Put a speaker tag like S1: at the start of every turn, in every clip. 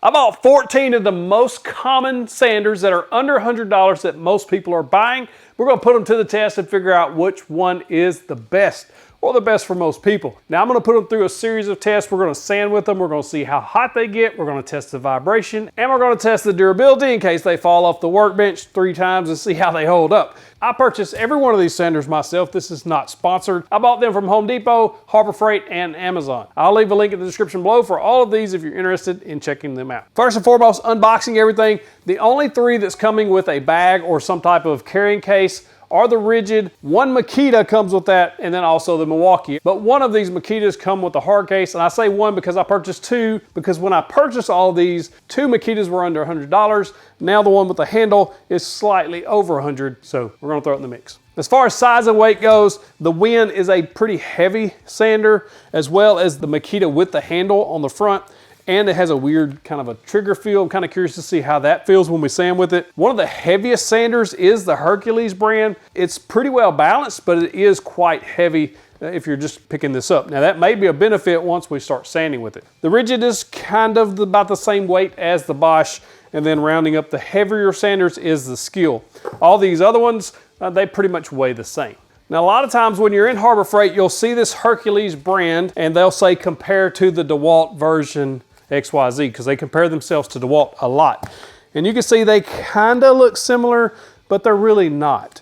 S1: I bought 14 of the most common sanders that are under $100 that most people are buying. We're gonna put them to the test and figure out which one is the best, or the best for most people. Now I'm gonna put them through a series of tests. We're gonna sand with them. We're gonna see how hot they get. We're gonna test the vibration, and we're gonna test the durability in case they fall off the workbench 3 times and see how they hold up. I purchased every one of these sanders myself. This is not sponsored. I bought them from Home Depot, Harbor Freight, and Amazon. I'll leave a link in the description below for all of these if you're interested in checking them out. First and foremost, unboxing everything. The only 3 that's coming with a bag or some type of carrying case are the rigid. One Makita comes with that, and then also the Milwaukee. But one of these Makitas come with a hard case, and I say one because I purchased 2, because when I purchased all these, 2 Makitas were under $100. Now the one with the handle is slightly over $100, so we're gonna throw it in the mix. As far as size and weight goes, the Win is a pretty heavy sander, as well as the Makita with the handle on the front. And it has a weird kind of a trigger feel. I'm kind of curious to see how that feels when we sand with it. One of the heaviest sanders is the Hercules brand. It's pretty well balanced, but it is quite heavy if you're just picking this up. Now that may be a benefit once we start sanding with it. The rigid is kind of about the same weight as the Bosch, and then rounding up the heavier sanders is the Skill. All these other ones, they pretty much weigh the same. Now, a lot of times when you're in Harbor Freight, you'll see this Hercules brand, and they'll say compare to the DeWALT version XYZ, because they compare themselves to DeWALT a lot. And you can see they kind of look similar, but they're really not.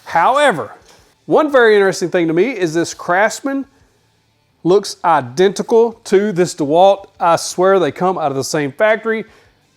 S1: However, one very interesting thing to me is this Craftsman looks identical to this DeWALT. I swear they come out of the same factory.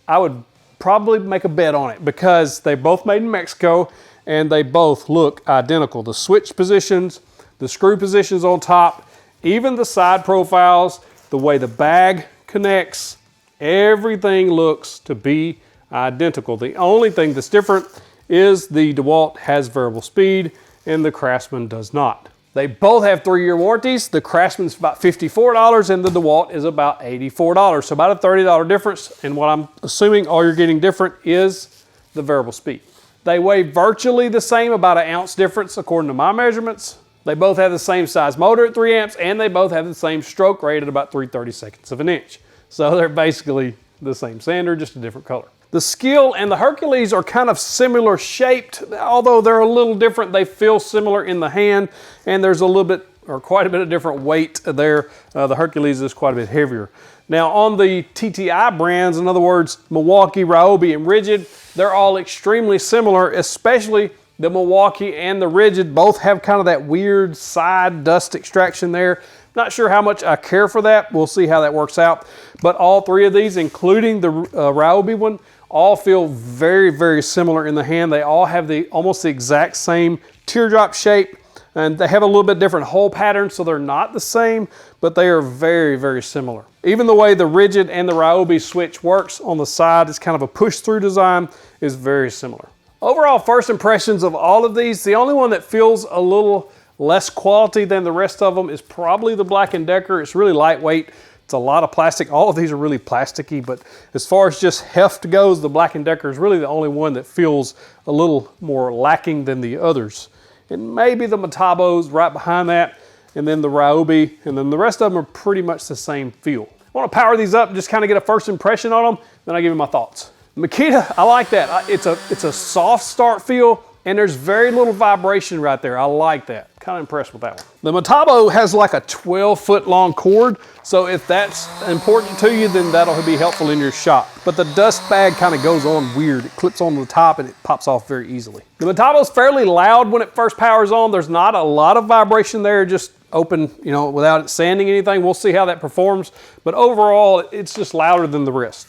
S1: I would probably make a bet on it because they both made in Mexico and they both look identical. The switch positions, the screw positions on top, even the side profiles, the way the bag connects, everything looks to be identical. The only thing that's different is the DeWALT has variable speed and the Craftsman does not. They both have 3-year warranties. The Craftsman's about $54 and the DeWALT is about $84. So about a $30 difference. And what I'm assuming all you're getting different is the variable speed. They weigh virtually the same, about an ounce difference according to my measurements. They both have the same size motor at 3 amps, and they both have the same stroke rate at about 3/32 of an inch. So they're basically the same sander, just a different color. The Skill and the Hercules are kind of similar shaped, although they're a little different. They feel similar in the hand, and there's a little bit, or quite a bit of different weight there. The Hercules is quite a bit heavier. Now on the TTI brands, in other words, Milwaukee, Ryobi, and Rigid, they're all extremely similar, especially the Milwaukee and the Rigid both have kind of that weird side dust extraction there. Not sure how much I care for that. We'll see how that works out. But all 3 of these, including the Ryobi one, all feel very, very similar in the hand. They all have almost the exact same teardrop shape, and they have a little bit different hole pattern, so they're not the same, but they are very, very similar. Even the way the Rigid and the Ryobi switch works on the side, it's kind of a push-through design, is very similar. Overall, first impressions of all of these, the only one that feels a little less quality than the rest of them is probably the Black & Decker. It's really lightweight. It's a lot of plastic. All of these are really plasticky, but as far as just heft goes, the Black & Decker is really the only one that feels a little more lacking than the others. And maybe the Metabo's right behind that, and then the Ryobi, and then the rest of them are pretty much the same feel. I want to power these up and just kind of get a first impression on them, then I give you my thoughts. Makita, I like that. It's a soft start feel, and there's very little vibration right there. I like that. Kind of impressed with that one. The Metabo has like a 12-foot long cord, so if that's important to you, then that'll be helpful in your shop. But the dust bag kind of goes on weird. It clips on the top and it pops off very easily. The Metabo's fairly loud when it first powers on. There's not a lot of vibration there, just open, you know, without it sanding anything. We'll see how that performs. But overall, it's just louder than the rest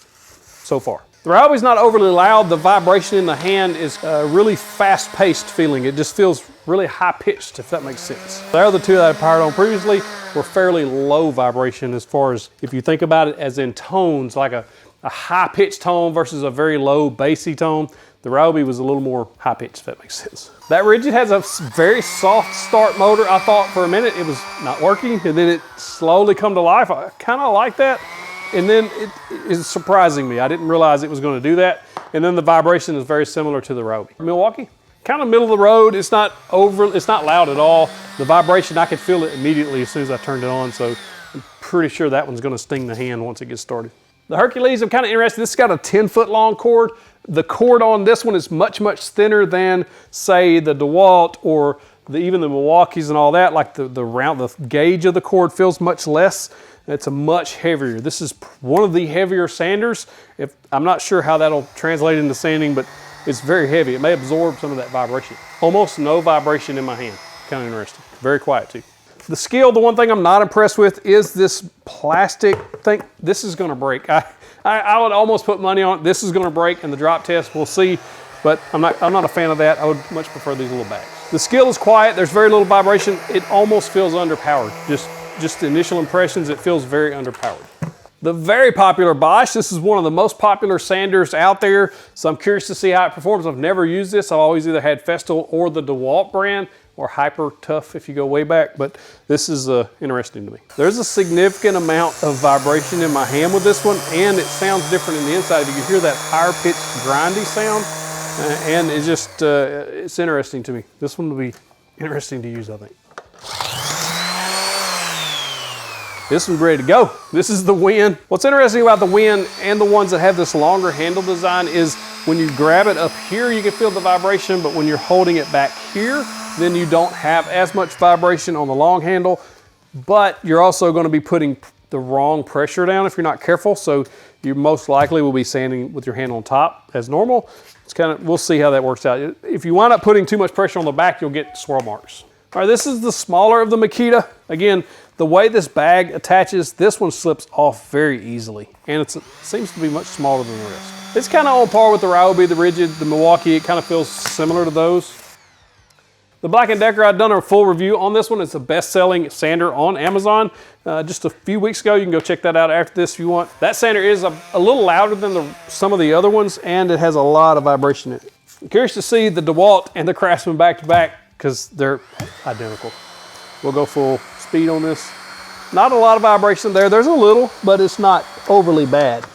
S1: so far. The Ryobi's not overly loud. The vibration in the hand is a really fast-paced feeling. It just feels really high-pitched, if that makes sense. The other 2 that I powered on previously were fairly low vibration as far as, if you think about it as in tones, like a high-pitched tone versus a very low bassy tone. The Ryobi was a little more high-pitched, if that makes sense. That Rigid has a very soft start motor. I thought for a minute it was not working, and then it slowly come to life. I kind of like that. And then it is surprising me. I didn't realize it was going to do that. And then the vibration is very similar to the Ryobi. Milwaukee, kind of middle of the road. It's not loud at all. The vibration, I could feel it immediately as soon as I turned it on. So I'm pretty sure that one's going to sting the hand once it gets started. The Hercules, I'm kind of interested. This has got a 10-foot long cord. The cord on this one is much, much thinner than, say, the DeWALT or even the Milwaukees and all that. Like the gauge of the cord feels much less. It's a much heavier. This is one of the heavier sanders. I'm not sure how that'll translate into sanding, but it's very heavy. It may absorb some of that vibration. Almost no vibration in my hand. Kind of interesting. Very quiet too. The skill, the one thing I'm not impressed with is this plastic thing. This is gonna break. I would almost put money on it. This is gonna break in the drop test, we'll see. But I'm not a fan of that. I would much prefer these little bags. The skill is quiet, there's very little vibration. It almost feels underpowered. Just the initial impressions, it feels very underpowered. The very popular Bosch, this is one of the most popular sanders out there, so I'm curious to see how it performs. I've never used this. I've always either had Festool or the DeWALT brand, or Hyper Tough if you go way back, but this is interesting to me. There's a significant amount of vibration in my hand with this one, and it sounds different in the inside. You can hear that higher pitched grindy sound, and it's just, it's interesting to me. This one will be interesting to use, I think. This one's ready to go. This is the Wind. What's interesting about the Wind and the ones that have this longer handle design is when you grab it up here, you can feel the vibration, but when you're holding it back here, then you don't have as much vibration on the long handle, but you're also going to be putting the wrong pressure down if you're not careful, so you most likely will be sanding with your hand on top as normal. It's kind of, we'll see how that works out. If you wind up putting too much pressure on the back, you'll get swirl marks. All right, this is the smaller of the Makita. Again, the way this bag attaches, this one slips off very easily, and it seems to be much smaller than the rest. It's kind of on par with the Ryobi, the Rigid, the Milwaukee. It kind of feels similar to those. The Black & Decker, I've done a full review on this one. It's the best-selling sander on Amazon just a few weeks ago. You can go check that out after this if you want. That sander is a little louder than some of the other ones, and it has a lot of vibration in it. I'm curious to see the DeWALT and the Craftsman back-to-back because they're identical. We'll go full speed on this. Not a lot of vibration there. There's a little, but it's not overly bad.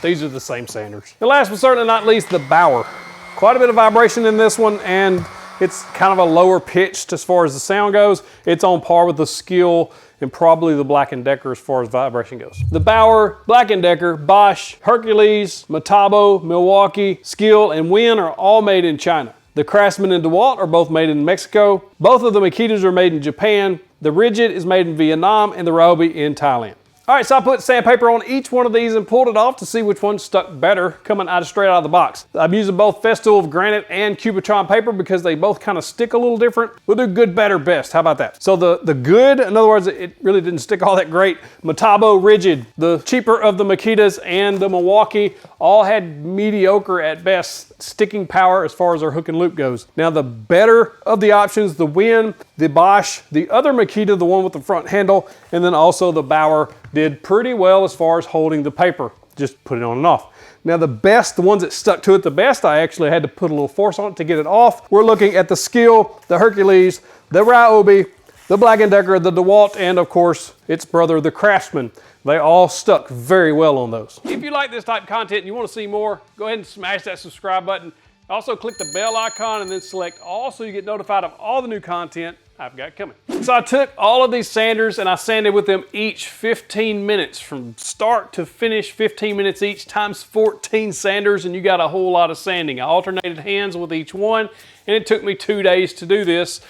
S1: These are the same sanders. And last but certainly not least, the Bauer. Quite a bit of vibration in this one, and it's kind of a lower pitched as far as the sound goes. It's on par with the Skill and probably the Black & Decker as far as vibration goes. The Bauer, Black & Decker, Bosch, Hercules, Metabo, Milwaukee, Skill, and Wind are all made in China. The Craftsman and DeWALT are both made in Mexico. Both of the Makitas are made in Japan. The Rigid is made in Vietnam, and the Ryobi in Thailand. All right, so I put sandpaper on each one of these and pulled it off to see which one stuck better coming straight out of the box. I'm using both Festool granite and Cubitron paper because they both kind of stick a little different. We'll do good, better, best. How about that? So the good, in other words, it really didn't stick all that great. Metabo Rigid, the cheaper of the Makitas and the Milwaukee, all had mediocre at best sticking power as far as their hook and loop goes. Now the better of the options, the Wind, the Bosch, the other Makita, the one with the front handle, and then also the Bauer did pretty well as far as holding the paper. Just put it on and off. Now the best, the ones that stuck to it the best, I actually had to put a little force on it to get it off. We're looking at the Skill, the Hercules, the Ryobi, the Black & Decker, the DeWALT, and of course, its brother, the Craftsman. They all stuck very well on those. If you like this type of content and you want to see more, go ahead and smash that subscribe button. Also click the bell icon and then select all so you get notified of all the new content I've got coming. So I took all of these sanders and I sanded with them each 15 minutes from start to finish, 15 minutes each times 14 sanders, and you got a whole lot of sanding. I alternated hands with each one, and it took me 2 days to do this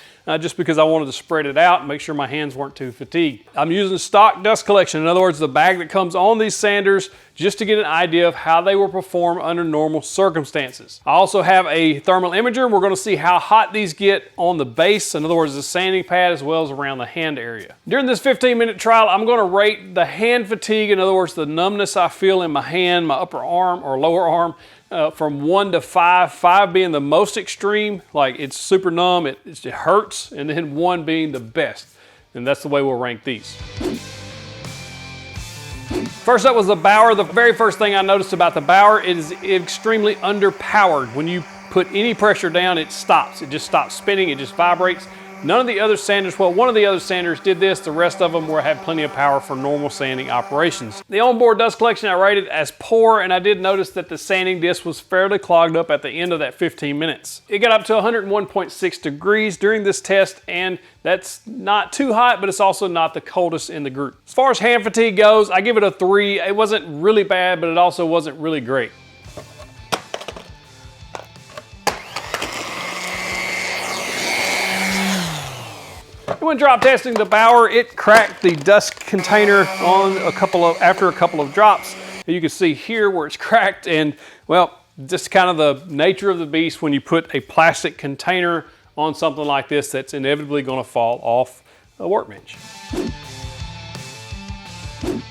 S1: just because I wanted to spread it out and make sure my hands weren't too fatigued. I'm using stock dust collection, in other words, the bag that comes on these sanders, just to get an idea of how they will perform under normal circumstances. I also have a thermal imager. We're going to see how hot these get on the base, in other words, the sanding pad, as well as around the hand area. During this 15-minute trial, I'm going to rate the hand fatigue, in other words, the numbness I feel in my hand, my upper arm or lower arm, from 1 to 5, 5 being the most extreme, like it's super numb, it hurts, and then 1 being the best. And that's the way we'll rank these. First up was the Bauer. The very first thing I noticed about the Bauer, it is extremely underpowered. When you put any pressure down, it stops. It just stops spinning, it just vibrates. None of the other sanders, well, one of the other sanders did this. The rest of them had plenty of power for normal sanding operations. The onboard dust collection I rated as poor, and I did notice that the sanding disc was fairly clogged up at the end of that 15 minutes. It got up to 101.6 degrees during this test, and that's not too hot, but it's also not the coldest in the group. As far as hand fatigue goes, I give it a 3. It wasn't really bad, but it also wasn't really great. When drop testing the Bauer, it cracked the dust container on after a couple of drops. You can see here where it's cracked, and well, just kind of the nature of the beast when you put a plastic container on something like this that's inevitably going to fall off a workbench.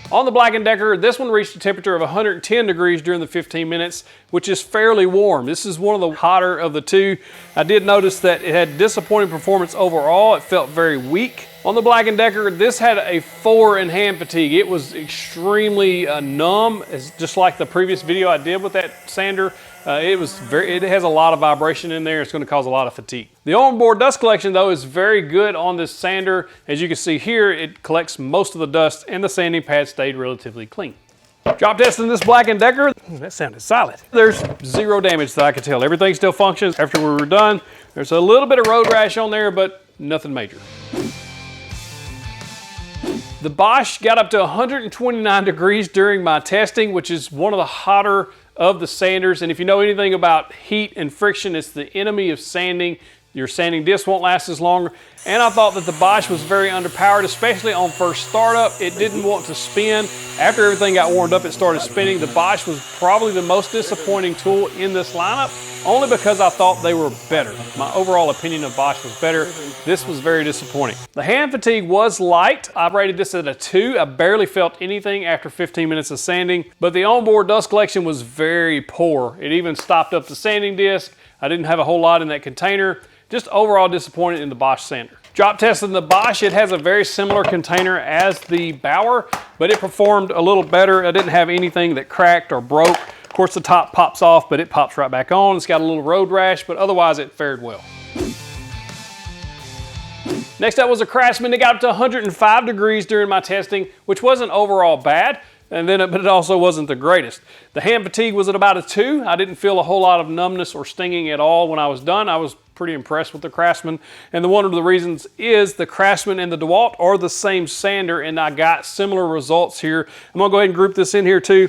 S1: On the Black & Decker, this one reached a temperature of 110 degrees during the 15 minutes, which is fairly warm. This is one of the hotter of the two. I did notice that it had disappointing performance overall. It felt very weak. On the Black & Decker, this had a 4 in hand fatigue. It was extremely numb, just like the previous video I did with that sander. It has a lot of vibration in there. It's going to cause a lot of fatigue. The onboard dust collection, though, is very good on this sander. As you can see here, it collects most of the dust, and the sanding pad stayed relatively clean. Drop testing this Black & Decker. That sounded solid. There's 0 damage that I could tell. Everything still functions. After we were done, there's a little bit of road rash on there, but nothing major. The Bosch got up to 129 degrees during my testing, which is one of the hotter of the sanders. And if you know anything about heat and friction, it's the enemy of sanding. Your sanding disc won't last as long. And I thought that the Bosch was very underpowered, especially on first startup. It didn't want to spin. After everything got warmed up, it started spinning. The Bosch was probably the most disappointing tool in this lineup, only because I thought they were better. My overall opinion of Bosch was better. This was very disappointing. The hand fatigue was light. I rated this at a 2. I barely felt anything after 15 minutes of sanding, but the onboard dust collection was very poor. It even stopped up the sanding disc. I didn't have a whole lot in that container. Just overall disappointed in the Bosch sander. Drop testing the Bosch, it has a very similar container as the Bauer, but it performed a little better. I didn't have anything that cracked or broke. Of course, the top pops off, but it pops right back on. It's got a little road rash, but otherwise it fared well. Next up was a Craftsman. It got up to 105 degrees during my testing, which wasn't overall bad. But it also wasn't the greatest. The hand fatigue was at about a 2. I didn't feel a whole lot of numbness or stinging at all when I was done. I was pretty impressed with the Craftsman. And one of the reasons is the Craftsman and the DeWALT are the same sander, and I got similar results here. I'm gonna go ahead and group this in here too.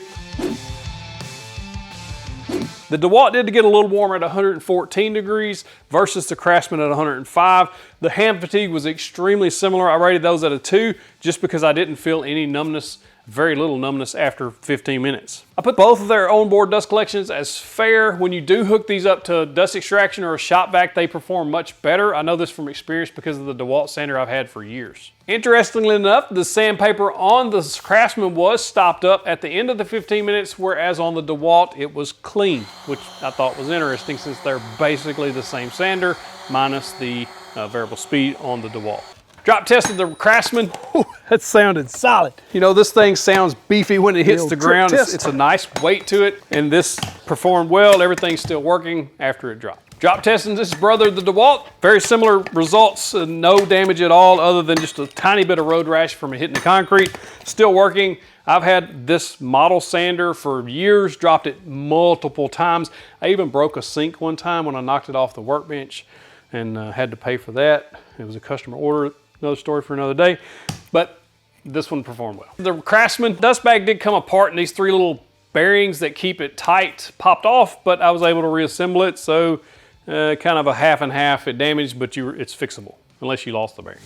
S1: The DeWALT did get a little warmer at 114 degrees versus the Craftsman at 105. The hand fatigue was extremely similar. I rated those at a 2 just because I didn't feel any numbness, very little numbness after 15 minutes. I put both of their onboard dust collections as fair. When you do hook these up to dust extraction or a shop vac, they perform much better. I know this from experience because of the DeWALT sander I've had for years. Interestingly enough, the sandpaper on the Craftsman was stopped up at the end of the 15 minutes, whereas on the DeWALT it was clean, which I thought was interesting since they're basically the same sander minus the variable speed on the DeWALT. Drop tested the Craftsman.
S2: Ooh, that sounded solid.
S1: You know, this thing sounds beefy when it hits the ground. It's a nice weight to it, and this performed well. Everything's still working after it dropped. Drop testing this brother, the DeWALT. Very similar results, no damage at all other than just a tiny bit of road rash from hitting the concrete. Still working. I've had this model sander for years, dropped it multiple times. I even broke a sink one time when I knocked it off the workbench and had to pay for that. It was a customer order. Another story for another day, but this one performed well. The Craftsman dust bag did come apart, and these 3 little bearings that keep it tight popped off, but I was able to reassemble it, so kind of a half and half. It damaged, but it's fixable, unless you lost the bearing.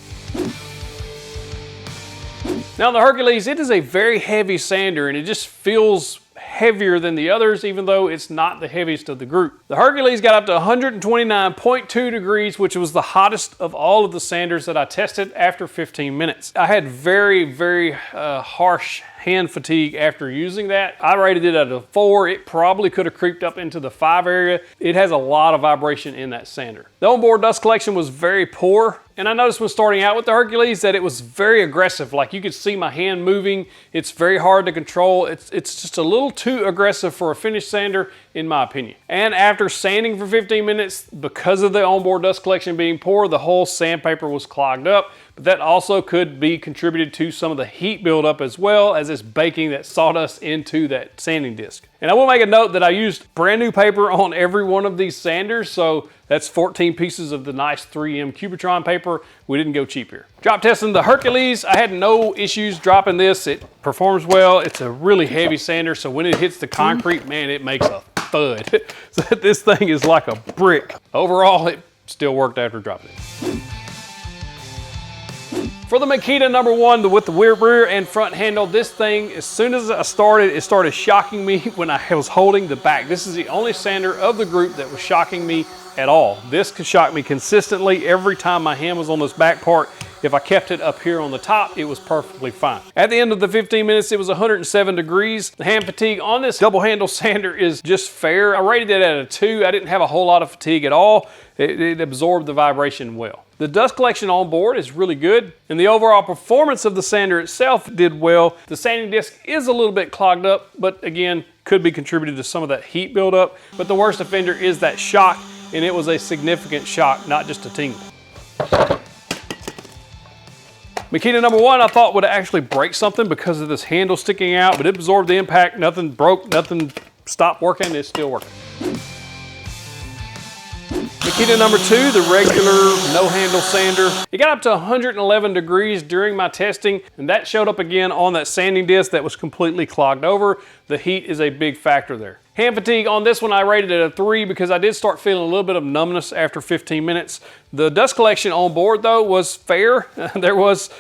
S1: Now the Hercules, it is a very heavy sander, and it just feels heavier than the others, even though it's not the heaviest of the group. The Hercules got up to 129.2 degrees, which was the hottest of all of the sanders that I tested after 15 minutes. I had very, very harsh hand fatigue after using that. I rated it at a 4. It probably could have creeped up into the 5 area. It has a lot of vibration in that sander. The onboard dust collection was very poor. And I noticed when starting out with the Hercules that it was very aggressive. Like you could see my hand moving. It's very hard to control. It's just a little too aggressive for a finish sander, in my opinion. And after sanding for 15 minutes, because of the onboard dust collection being poor, the whole sandpaper was clogged up. But that also could be contributed to some of the heat buildup, as well as this baking that sawdust into that sanding disc. And I will make a note that I used brand new paper on every one of these sanders, so that's 14 pieces of the nice 3M Cubitron paper. We didn't go cheap here. Drop testing the Hercules, I had no issues dropping this. It performs well. It's a really heavy sander, so when it hits the concrete, man, it makes a thud. So this thing is like a brick. Overall, it still worked after dropping it. For the Makita #1 with the rear and front handle, this thing, as soon as I started, it started shocking me when I was holding the back. This is the only sander of the group that was shocking me at all. This could shock me consistently every time my hand was on this back part. If I kept it up here on the top, it was perfectly fine. At the end of the 15 minutes, it was 107 degrees. The hand fatigue on this double handle sander is just fair. I rated it at a 2. I didn't have a whole lot of fatigue at all. It absorbed the vibration well. The dust collection on board is really good, and the overall performance of the sander itself did well. The sanding disc is a little bit clogged up, but again, could be contributed to some of that heat buildup. But the worst offender is that shock, and it was a significant shock, not just a tingle. Makita #1 I thought would actually break something because of this handle sticking out, but it absorbed the impact. Nothing broke, nothing stopped working. It's still working. Makita #2, the regular no-handle sander. It got up to 111 degrees during my testing, and that showed up again on that sanding disc that was completely clogged over. The heat is a big factor there. Hand fatigue on this one, I rated it a 3 because I did start feeling a little bit of numbness after 15 minutes. The dust collection on board, though, was fair. There was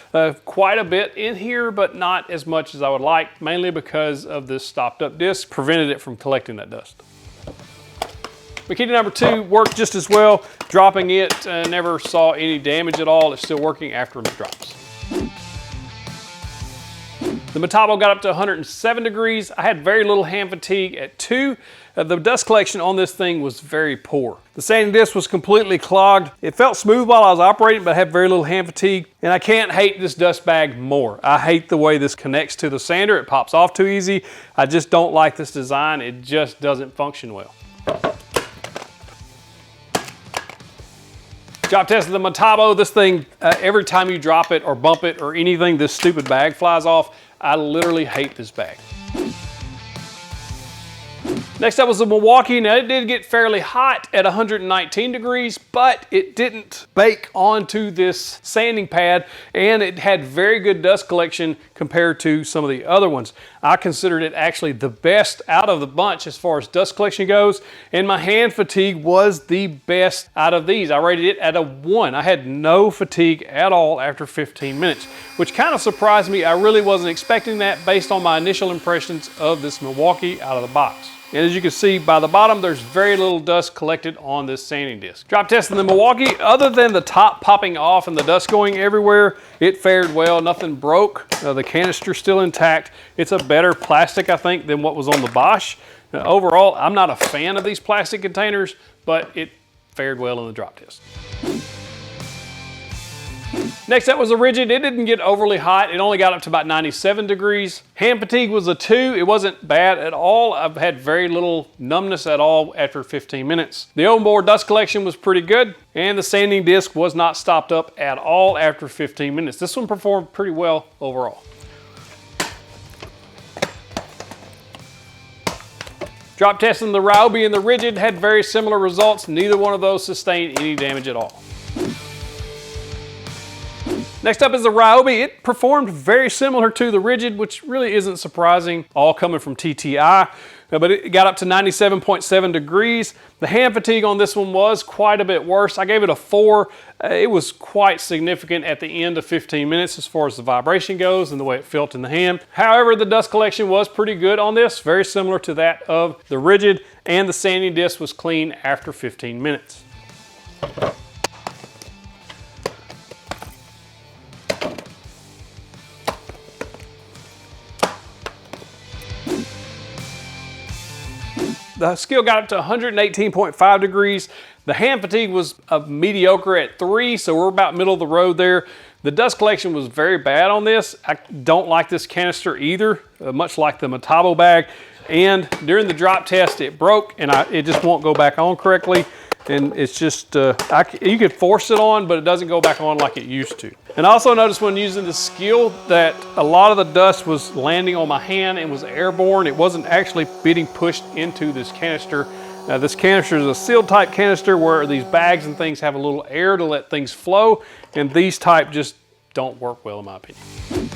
S1: quite a bit in here, but not as much as I would like, mainly because of this stopped-up disc, prevented it from collecting that dust. Makita #2 worked just as well. Dropping it, never saw any damage at all. It's still working after it drops. The Metabo got up to 107 degrees. I had very little hand fatigue at 2. The dust collection on this thing was very poor. The sanding disc was completely clogged. It felt smooth while I was operating, but I had very little hand fatigue. And I can't hate this dust bag more. I hate the way this connects to the sander. It pops off too easy. I just don't like this design. It just doesn't function well. Job tested the Metabo. This thing, every time you drop it or bump it or anything, this stupid bag flies off. I literally hate this bag. Next up was the Milwaukee. Now it did get fairly hot at 119 degrees, but it didn't bake onto this sanding pad, and it had very good dust collection compared to some of the other ones. I considered it actually the best out of the bunch as far as dust collection goes, and my hand fatigue was the best out of these. I rated it at a 1. I had no fatigue at all after 15 minutes, which kind of surprised me. I really wasn't expecting that based on my initial impressions of this Milwaukee out of the box. And as you can see by the bottom, there's very little dust collected on this sanding disc. Drop testing the Milwaukee, other than the top popping off and the dust going everywhere, it fared well. Nothing broke. The canister's still intact. It's a better plastic, I think, than what was on the Bosch. Overall, I'm not a fan of these plastic containers, but it fared well in the drop test. Next up was the Rigid. It didn't get overly hot. It only got up to about 97 degrees. Hand fatigue was a 2. It wasn't bad at all. I've had very little numbness at all after 15 minutes. The onboard dust collection was pretty good, and the sanding disc was not stopped up at all after 15 minutes. This one performed pretty well overall. Drop testing the Ryobi and the Rigid had very similar results. Neither one of those sustained any damage at all. Next up is the Ryobi. It performed very similar to the Rigid, which really isn't surprising, all coming from TTI, but it got up to 97.7 degrees. The hand fatigue on this one was quite a bit worse. I gave it a 4. It was quite significant at the end of 15 minutes as far as the vibration goes and the way it felt in the hand. However, the dust collection was pretty good on this, very similar to that of the Rigid, and the sanding disc was clean after 15 minutes. The skill got up to 118.5 degrees. The hand fatigue was mediocre at 3, so we're about middle of the road there. The dust collection was very bad on this. I don't like this canister either, much like the Metabo bag. And during the drop test, it broke and it just won't go back on correctly. And it's just, you could force it on, but it doesn't go back on like it used to. And I also noticed when using the skill that a lot of the dust was landing on my hand and was airborne. It wasn't actually being pushed into this canister. Now this canister is a sealed type canister where these bags and things have a little air to let things flow, and these type just don't work well in my opinion.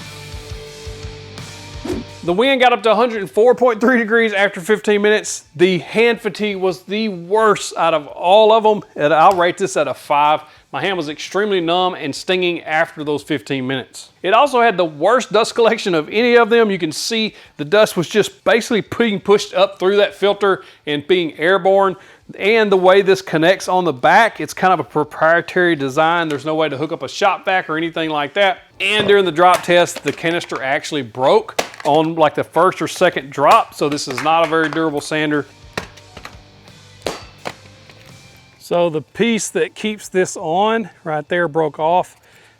S1: The wind got up to 104.3 degrees after 15 minutes. The hand fatigue was the worst out of all of them, and I'll rate this at a 5. My hand was extremely numb and stinging after those 15 minutes. It also had the worst dust collection of any of them. You can see the dust was just basically being pushed up through that filter and being airborne. And the way this connects on the back, it's kind of a proprietary design. There's no way to hook up a shop vac or anything like that. And during the drop test, the canister actually broke on like the first or second drop. So this is not a very durable sander. So the piece that keeps this on right there broke off.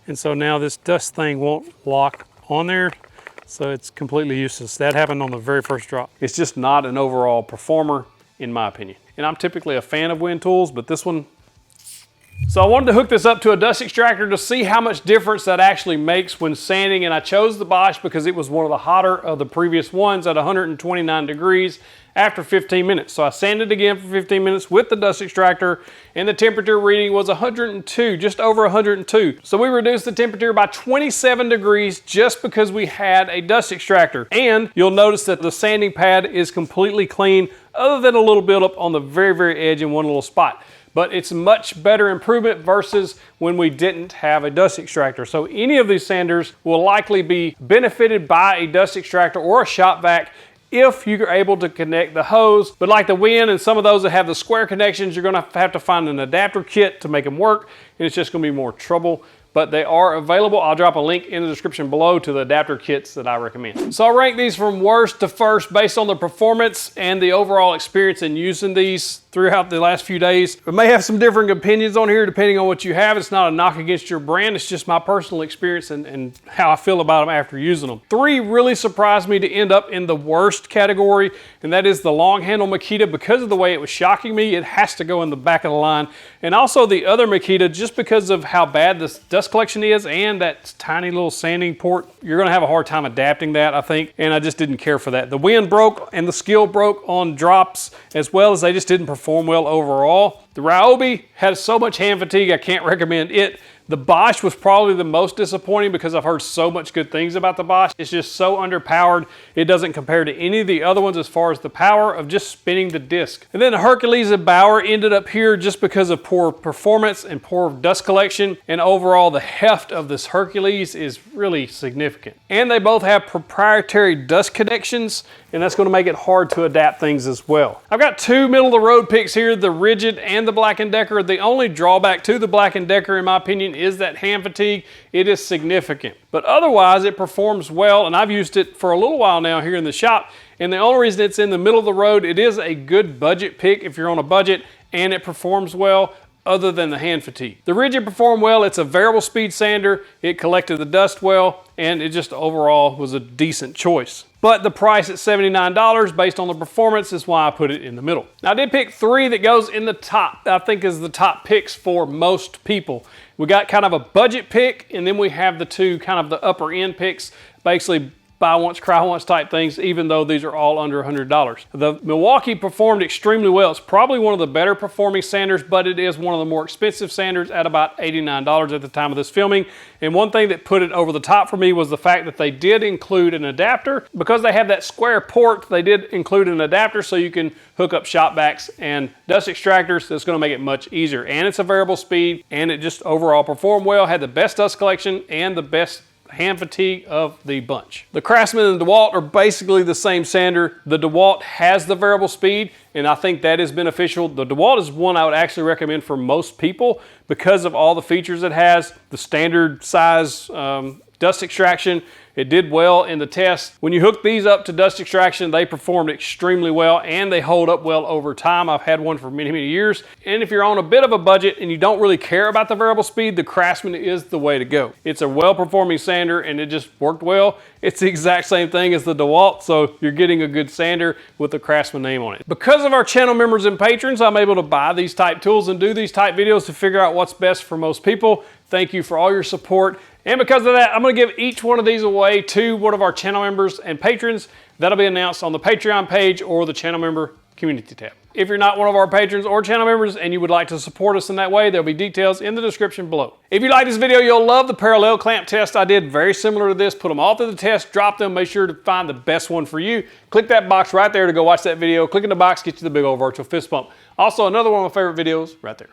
S1: And so now this dust thing won't lock on there. So it's completely useless. That happened on the very first drop. It's just not an overall performer in my opinion. And I'm typically a fan of wind tools, but this one. So I wanted to hook this up to a dust extractor to see how much difference that actually makes when sanding. And I chose the Bosch because it was one of the hotter of the previous ones at 129 degrees after 15 minutes. So I sanded again for 15 minutes with the dust extractor, and the temperature reading was 102, just over 102. So we reduced the temperature by 27 degrees just because we had a dust extractor. And you'll notice that the sanding pad is completely clean, other than a little buildup on the very, very edge in one little spot. But it's much better improvement versus when we didn't have a dust extractor. So any of these sanders will likely be benefited by a dust extractor or a shop vac if you're able to connect the hose. But like the wind and some of those that have the square connections, you're gonna have to find an adapter kit to make them work, and it's just gonna be more trouble. But they are available. I'll drop a link in the description below to the adapter kits that I recommend. So I'll rank these from worst to first based on the performance and the overall experience in using these throughout the last few days. We may have some different opinions on here depending on what you have. It's not a knock against your brand. It's just my personal experience and how I feel about them after using them. 3 really surprised me to end up in the worst category, and that is the long handle Makita. Because of the way it was shocking me, it has to go in the back of the line. And also the other Makita, just because of how bad this dust collection is and that tiny little sanding port, you're gonna have a hard time adapting that, I think, and I just didn't care for that. The wind broke and the skill broke on drops, as well as they just didn't perform well overall. The Ryobi had so much hand fatigue, I can't recommend it. The Bosch was probably the most disappointing because I've heard so much good things about the Bosch. It's just so underpowered. It doesn't compare to any of the other ones as far as the power of just spinning the disc. And then the Hercules and Bauer ended up here just because of poor performance and poor dust collection. And overall, the heft of this Hercules is really significant. And they both have proprietary dust connections, and that's going to make it hard to adapt things as well. I've got 2 middle of the road picks here, the Rigid and the Black & Decker. The only drawback to the Black & Decker, in my opinion, is that hand fatigue. It is significant, but otherwise it performs well, and I've used it for a little while now here in the shop. And the only reason it's in the middle of the road, it is a good budget pick if you're on a budget, and it performs well other than the hand fatigue. The Rigid performed well. It's a variable speed sander. It collected the dust well, and it just overall was a decent choice. But the price at $79 based on the performance is why I put it in the middle. Now I did pick 3 that goes in the top, I think is the top picks for most people. We got kind of a budget pick, and then we have the 2 kind of the upper end picks, basically buy once, cry once type things, even though these are all under $100. The Milwaukee performed extremely well. It's probably one of the better performing sanders, but it is one of the more expensive sanders at about $89 at the time of this filming. And one thing that put it over the top for me was the fact that they did include an adapter. Because they have that square port, they did include an adapter so you can hook up shop vacs and dust extractors. That's gonna make it much easier. And it's a variable speed, and it just overall performed well, had the best dust collection and the best hand fatigue of the bunch. The Craftsman and DeWALT are basically the same sander. The DeWALT has the variable speed, and I think that is beneficial. The DeWALT is one I would actually recommend for most people because of all the features it has, the standard size dust extraction, It did well in the test. When you hook these up to dust extraction, they performed extremely well and they hold up well over time. I've had one for many, many years. And if you're on a bit of a budget and you don't really care about the variable speed, the Craftsman is the way to go. It's a well-performing sander and it just worked well. It's the exact same thing as the DeWALT, so you're getting a good sander with the Craftsman name on it. Because of our channel members and patrons, I'm able to buy these type tools and do these type videos to figure out what's best for most people. Thank you for all your support. And because of that, I'm gonna give each one of these away to one of our channel members and patrons. That'll be announced on the Patreon page or the channel member community tab. If you're not one of our patrons or channel members and you would like to support us in that way, there'll be details in the description below. If you like this video, you'll love the parallel clamp test I did, very similar to this. Put them all through the test, drop them, make sure to find the best one for you. Click that box right there to go watch that video. Click in the box, get you the big old virtual fist bump. Also, another one of my favorite videos right there.